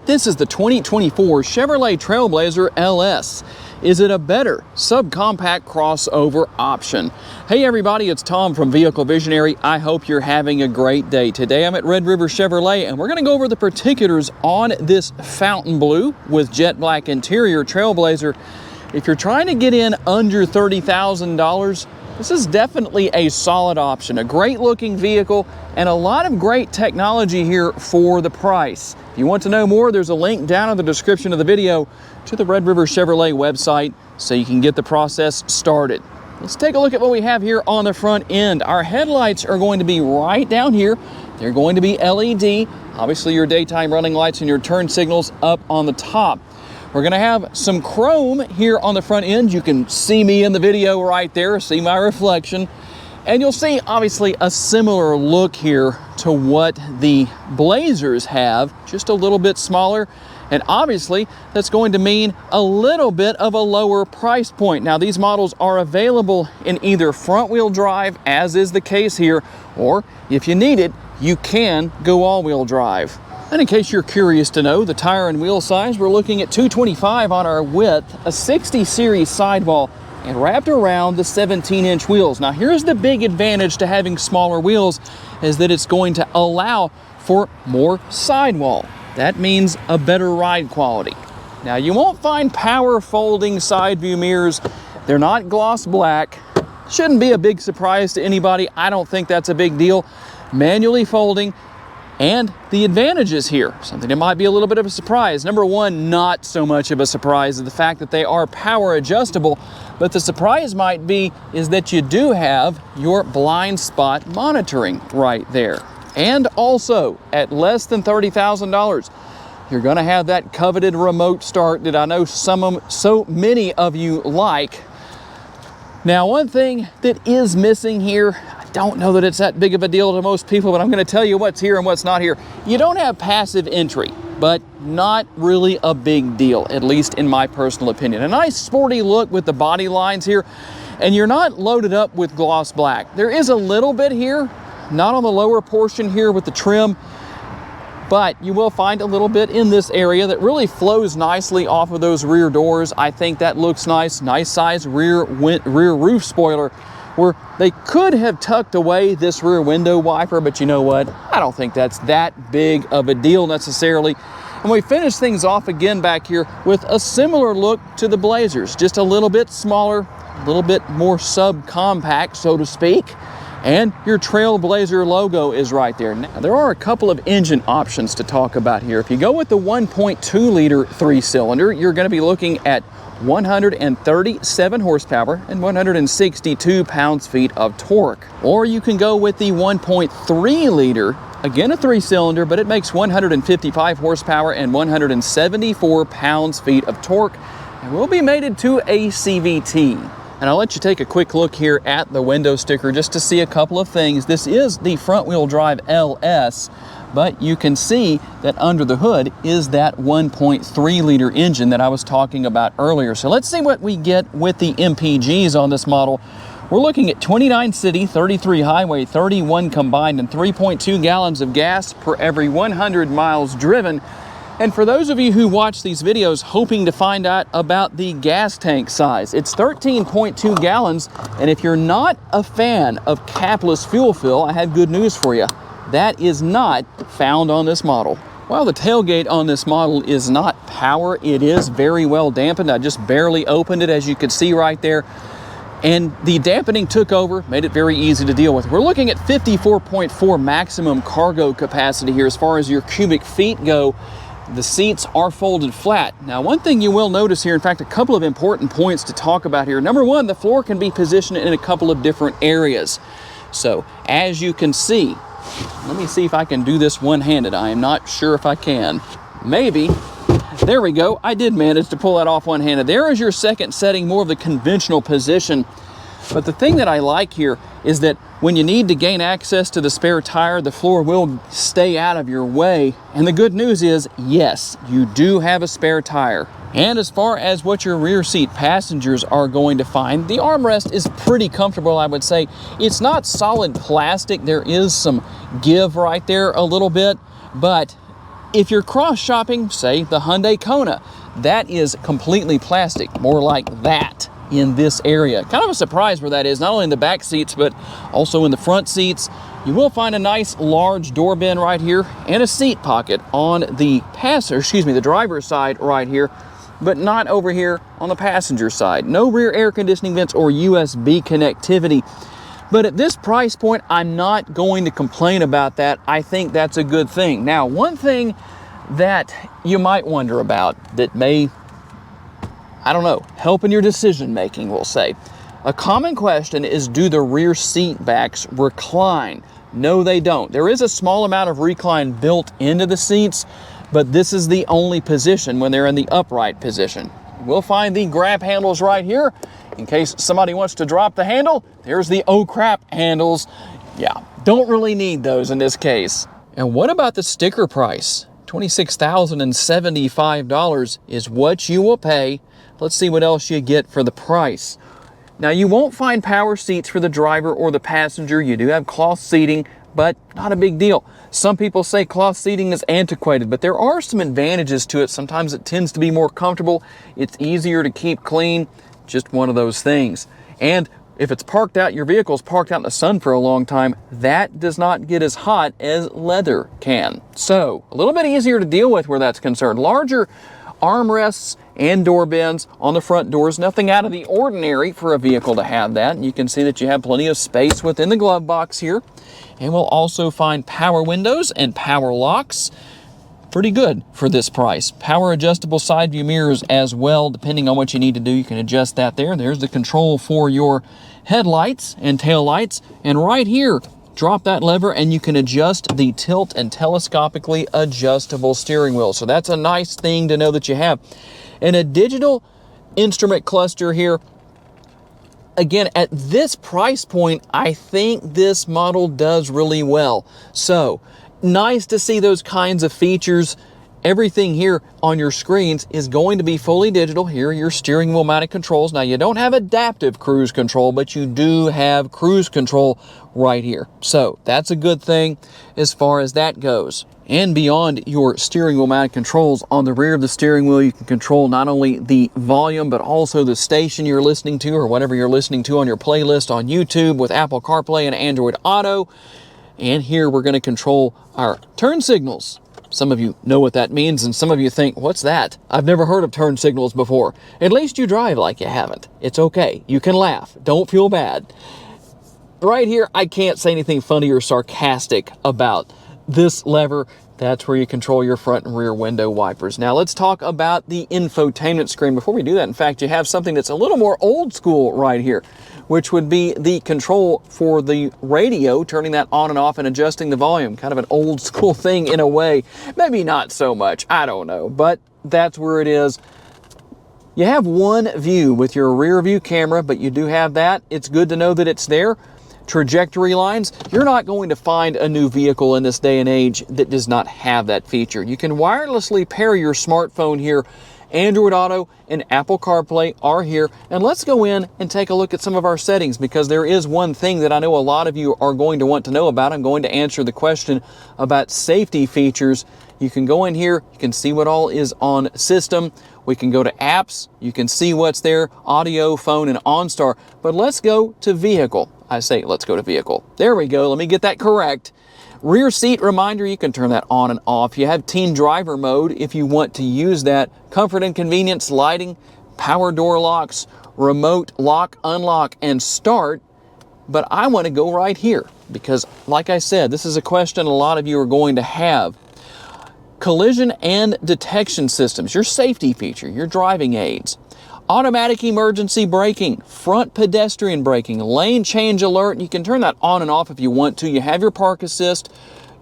This is the 2024 Chevrolet Trailblazer LS. Is it a better subcompact crossover option? Hey everybody, it's Tom from Vehicle Visionary. I hope you're having a great day. Today I'm at Red River Chevrolet and we're going to go over the particulars on this fountain blue with jet black interior Trailblazer. If you're trying to get in under $30,000, this is definitely a solid option. A great looking vehicle and a lot of great technology here for the price. If you want to know more, there's a link down in the description of the video to the Red River Chevrolet website so you can get the process started. Let's take a look at what we have here on the front end. Our headlights are going to be right down here. They're going to be LED. Obviously your daytime running lights and your turn signals up on the top. We're going to have some chrome here on the front end. You can see me in the video right there, see my reflection. And you'll see obviously a similar look here to what the Blazers have, just a little bit smaller. And obviously that's going to mean a little bit of a lower price point. Now these models are available in either front wheel drive, as is the case here, or if you need it, you can go all wheel drive. And in case you're curious to know, the tire and wheel size, we're looking at 225 on our width, a 60 series sidewall, and wrapped around the 17-inch wheels. Now here's the big advantage to having smaller wheels, is that it's going to allow for more sidewall. That means a better ride quality. Now you won't find power folding side view mirrors. They're not gloss black. Shouldn't be a big surprise to anybody. I don't think that's a big deal. Manually folding. And the advantages here, something that might be a little bit of a surprise. Number one, not so much of a surprise is the fact that they are power adjustable, but the surprise might be is that you do have your blind spot monitoring right there. And also at less than $30,000, you're going to have that coveted remote start that I know so many of you like. Now, one thing that is missing here, I don't know that it's that big of a deal to most people, but I'm going to tell you what's here and what's not here. You don't have passive entry, but not really a big deal, at least in my personal opinion. A nice sporty look with the body lines here, and you're not loaded up with gloss black. There is a little bit here, not on the lower portion here with the trim, but you will find a little bit in this area that really flows nicely off of those rear doors. I think that looks nice. Nice size rear roof spoiler, where they could have tucked away this rear window wiper, but you know what? I don't think that's that big of a deal necessarily. And we finish things off again back here with a similar look to the Blazers, just a little bit smaller, a little bit more subcompact, so to speak. And your Trailblazer logo is right there. Now, there are a couple of engine options to talk about here. If you go with the 1.2 liter 3-cylinder, you're going to be looking at 137 horsepower and 162 pounds-feet of torque. Or you can go with the 1.3 liter, again a 3-cylinder, but it makes 155 horsepower and 174 pounds-feet of torque, and will be mated to a CVT. And I'll let you take a quick look here at the window sticker just to see a couple of things. This is the front-wheel drive LS, but you can see that under the hood is that 1.3 liter engine that I was talking about earlier. So let's see what we get with the MPGs on this model. We're looking at 29 city, 33 highway, 31 combined, and 3.2 gallons of gas per every 100 miles driven. And for those of you who watch these videos hoping to find out about the gas tank size, it's 13.2 gallons. And if you're not a fan of capless fuel fill, I have good news for you. That is not found on this model. While the tailgate on this model is not power, it is very well dampened. I just barely opened it, as you can see right there. And the dampening took over, made it very easy to deal with. We're looking at 54.4 maximum cargo capacity here as far as your cubic feet go. The seats are folded flat. Now, one thing you will notice here, in fact, a couple of important points to talk about here. Number one, the floor can be positioned in a couple of different areas. So, as you can see, let me see if I can do this one-handed. I am not sure if I can. Maybe. There we go. I did manage to pull that off one-handed. There is your second setting, more of the conventional position. But the thing that I like here is that when you need to gain access to the spare tire, the floor will stay out of your way. And the good news is, yes, you do have a spare tire. And as far as what your rear seat passengers are going to find, the armrest is pretty comfortable, I would say. It's not solid plastic. There is some give right there a little bit, but If you're cross-shopping, say, the Hyundai Kona, that is completely plastic, more like that in this area. Kind of a surprise where that is, not only in the back seats, but also in the front seats. You will find a nice large door bin right here and a seat pocket on the the driver's side right here, but not over here on the passenger side. No rear air conditioning vents or USB connectivity. But at this price point, I'm not going to complain about that. I think that's a good thing. Now, one thing that you might wonder about that may, I don't know, help in your decision making, we'll say. A common question is, do the rear seat backs recline? No, they don't. There is a small amount of recline built into the seats, but this is the only position when they're in the upright position. We'll find the grab handles right here. In case somebody wants to drop the handle, there's the oh crap handles. Yeah, don't really need those in this case. And what about the sticker price? $26,075 is what you will pay. Let's see what else you get for the price. Now, you won't find power seats for the driver or the passenger. You do have cloth seating, but not a big deal. Some people say cloth seating is antiquated, but there are some advantages to it. Sometimes it tends to be more comfortable. It's easier to keep clean. Just one of those things. And if it's parked out, your vehicle's parked out in the sun for a long time, that does not get as hot as leather can. So a little bit easier to deal with where that's concerned. Larger armrests and door bins on the front doors. Nothing out of the ordinary for a vehicle to have that. You can see that you have plenty of space within the glove box here. And we'll also find power windows and power locks. Pretty good for this price. Power adjustable side view mirrors as well. Depending on what you need to do, you can adjust that there. There's the control for your headlights and tail lights. And right here, drop that lever and you can adjust the tilt and telescopically adjustable steering wheel. So that's a nice thing to know that you have. And a digital instrument cluster here. Again, at this price point, I think this model does really well. So nice to see those kinds of features. Everything here on your screens is going to be fully digital. Here are your steering wheel mounted controls. Now, you don't have adaptive cruise control, but you do have cruise control right here. So that's a good thing as far as that goes. And beyond your steering wheel mounted controls, on the rear of the steering wheel, you can control not only the volume, but also the station you're listening to or whatever you're listening to on your playlist on YouTube with Apple CarPlay and Android Auto. And here we're going to control our turn signals. Some of you know what that means, and some of you think, what's that? I've never heard of turn signals before. At least you drive like you haven't. It's okay. You can laugh. Don't feel bad. Right here, I can't say anything funny or sarcastic about this lever. That's where you control your front and rear window wipers. Now let's talk about the infotainment screen. Before we do that, in fact, you have something that's a little more old school right here, which would be the control for the radio, turning that on and off and adjusting the volume. Kind of an old school thing in a way. Maybe not so much, I don't know, but that's where it is. You have one view with your rear view camera, but you do have that. It's good to know that it's there. Trajectory lines, you're not going to find a new vehicle in this day and age that does not have that feature. You can wirelessly pair your smartphone here. Android Auto and Apple CarPlay are here. And let's go in and take a look at some of our settings, because there is one thing that I know a lot of you are going to want to know about. I'm going to answer the question about safety features. You can go in here, you can see what all is on system. We can go to apps, you can see what's there, audio, phone, and OnStar. But let's go to vehicle. I say let's go to vehicle. There we go, let me get that correct. Rear seat reminder, you can turn that on and off. You have teen driver mode if you want to use that. Comfort and convenience lighting, power door locks, remote lock, unlock, and start. But I want to go right here because, like I said, this is a question a lot of you are going to have. Collision and detection systems, your safety feature, your driving aids. Automatic emergency braking, front pedestrian braking, lane change alert. You can turn that on and off if you want to. You have your park assist,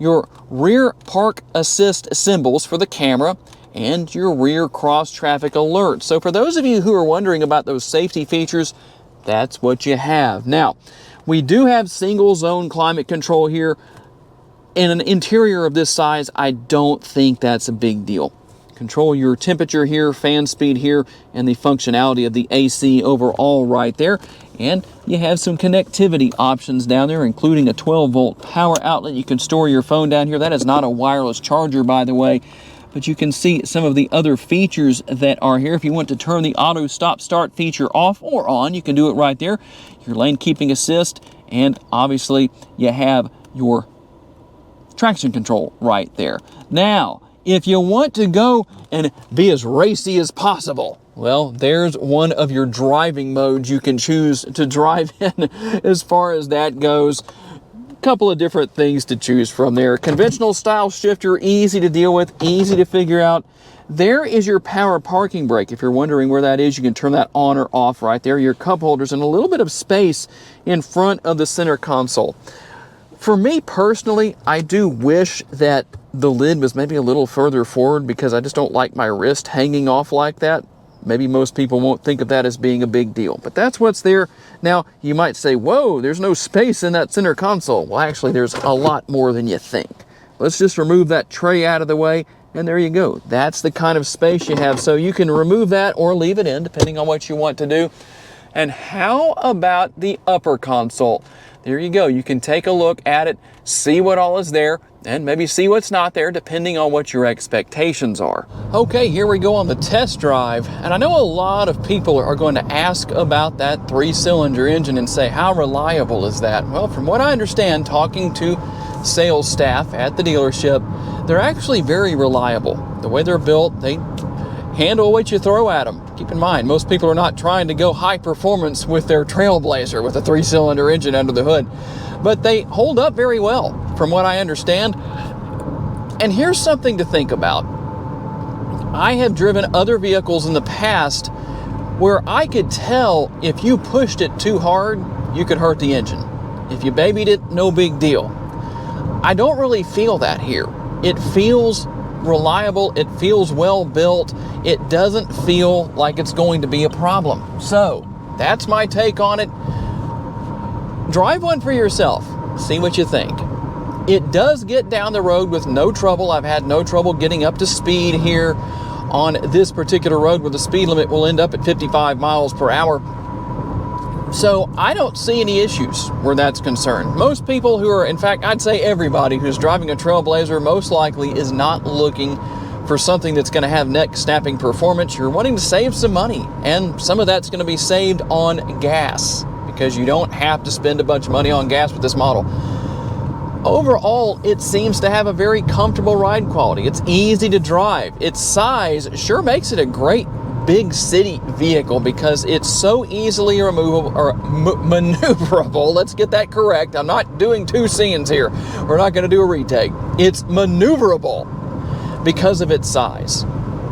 your rear park assist symbols for the camera, and your rear cross traffic alert. So for those of you who are wondering about those safety features, that's what you have. Now, we do have single zone climate control here. In an interior of this size, I don't think that's a big deal. Control your temperature here, fan speed here, and the functionality of the AC overall right there. And you have some connectivity options down there, including a 12-volt power outlet. You can store your phone down here. That is not a wireless charger, by the way. But you can see some of the other features that are here. If you want to turn the auto stop start feature off or on, you can do it right there. Your lane keeping assist, and obviously you have your traction control right there. Now, if you want to go and be as racy as possible, well, there's one of your driving modes you can choose to drive in as far as that goes. Couple of different things to choose from there. Conventional style shifter, easy to deal with, easy to figure out. There is your power parking brake. If you're wondering where that is, you can turn that on or off right there. Your cup holders and a little bit of space in front of the center console. For me personally, I do wish that the lid was maybe a little further forward because I just don't like my wrist hanging off like that. Maybe most people won't think of that as being a big deal, but that's what's there. Now, you might say, whoa, there's no space in that center console. Well, actually, there's a lot more than you think. Let's just remove that tray out of the way, and there you go. That's the kind of space you have. So you can remove that or leave it in, depending on what you want to do. And how about the upper console? There you go. You can take a look at it, see what all is there, and maybe see what's not there depending on what your expectations are. Okay, here we go on the test drive. And I know a lot of people are going to ask about that 3-cylinder engine and say, how reliable is that? Well, from what I understand, talking to sales staff at the dealership, they're actually very reliable. The way they're built, they handle what you throw at them. Keep in mind, most people are not trying to go high performance with their Trailblazer with a 3-cylinder engine under the hood, but they hold up very well from what I understand. And here's something to think about. I have driven other vehicles in the past where I could tell if you pushed it too hard, you could hurt the engine. If you babied it, no big deal. I don't really feel that here. It feels reliable, it feels well built, it doesn't feel like it's going to be a problem. So that's my take on it. Drive one for yourself, see what you think. It does get down the road with no trouble. I've had no trouble getting up to speed here on this particular road where the speed limit will end up at 55 miles per hour. So I don't see any issues where that's concerned. Most people who are, in fact, I'd say everybody who's driving a Trailblazer most likely is not looking for something that's going to have neck-snapping performance. You're wanting to save some money, and some of that's going to be saved on gas because you don't have to spend a bunch of money on gas with this model. Overall, it seems to have a very comfortable ride quality. It's easy to drive. Its size sure makes it a great big city vehicle because it's so easily removable or maneuverable. Let's get that correct. I'm not doing two scenes here. We're not going to do a retake. It's maneuverable because of its size.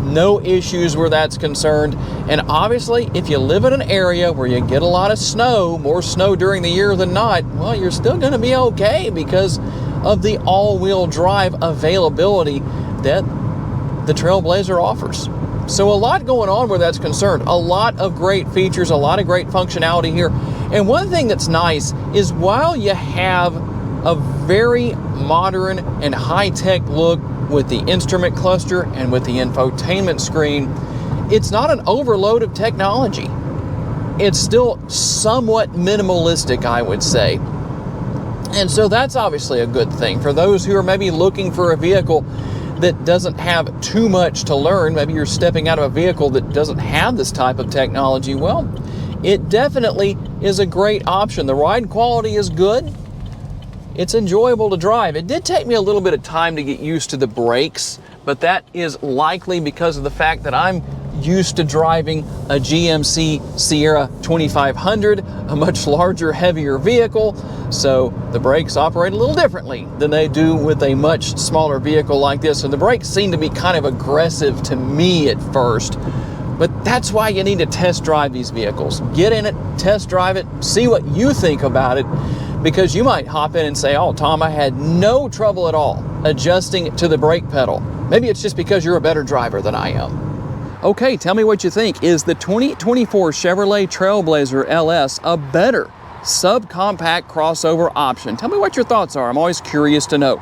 No issues where that's concerned. And obviously, if you live in an area where you get a lot of snow, more snow during the year than not, well, you're still going to be okay because of the all-wheel drive availability that the Trailblazer offers. So a lot going on where that's concerned. A lot of great features, a lot of great functionality here. And one thing that's nice is while you have a very modern and high-tech look with the instrument cluster and with the infotainment screen, it's not an overload of technology. It's still somewhat minimalistic, I would say. And so that's obviously a good thing. For those who are maybe looking for a vehicle that doesn't have too much to learn, maybe you're stepping out of a vehicle that doesn't have this type of technology, well, it definitely is a great option. The ride quality is good. It's enjoyable to drive. It did take me a little bit of time to get used to the brakes, but that is likely because of the fact that I'm used to driving a GMC Sierra 2500, a much larger, heavier vehicle, so the brakes operate a little differently than they do with a much smaller vehicle like this, and the brakes seem to be kind of aggressive to me at first. But that's why you need to test drive these vehicles. Get in it, test drive it, see what you think about it, because you might hop in and say, oh, Tom, I had no trouble at all adjusting to the brake pedal. Maybe it's just because you're a better driver than I am. Okay, tell me what you think. Is the 2024 Chevrolet Trailblazer LS a better subcompact crossover option? Tell me what your thoughts are. I'm always curious to know.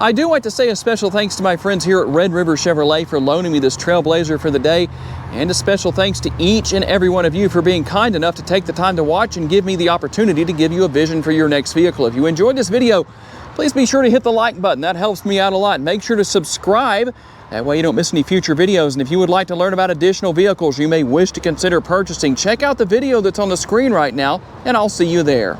I do like to say a special thanks to my friends here at Red River Chevrolet for loaning me this Trailblazer for the day, and a special thanks to each and every one of you for being kind enough to take the time to watch and give me the opportunity to give you a vision for your next vehicle. If you enjoyed this video, please be sure to hit the like button. That helps me out a lot. Make sure to subscribe. That way you don't miss any future videos. And if you would like to learn about additional vehicles you may wish to consider purchasing, check out the video that's on the screen right now, and I'll see you there.